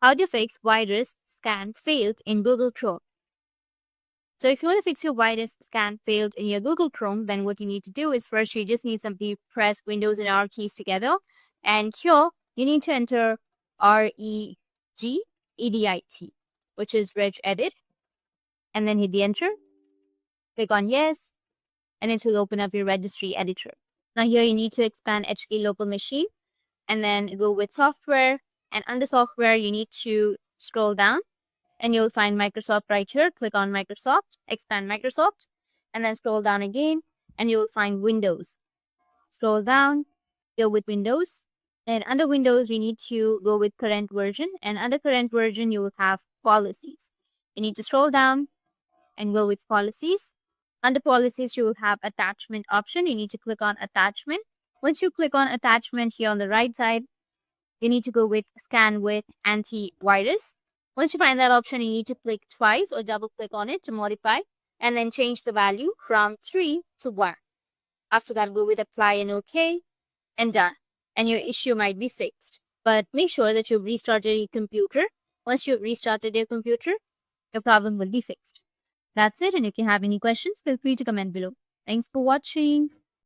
How do you fix virus scan failed in Google Chrome? So if you want to fix your virus scan failed in your Google Chrome, then what you need to do is first you just need simply press Windows and R keys together. And here you need to enter REGEDIT, which is regedit, and then hit the enter. Click on yes, and it will open up your registry editor. Now here you need to expand HK local machine and then go with software. And under software, you need to scroll down and you'll find Microsoft right here. Click on Microsoft, expand Microsoft, and then scroll down again and you'll find Windows. Scroll down, go with Windows. And under Windows, we need to go with current version. And under current version, you will have policies. You need to scroll down and go with policies. Under policies, you will have attachment option. You need to click on attachment. Once you click on attachment here on the right side, you need to go with scan with antivirus. Once you find that option, you need to click twice or double click on it to modify and then change the value from 3 to 1. After that, go with apply and OK and done. And your issue might be fixed. But make sure that you've restarted your computer. Once you've restarted your computer, your problem will be fixed. That's it. And if you have any questions, feel free to comment below. Thanks for watching.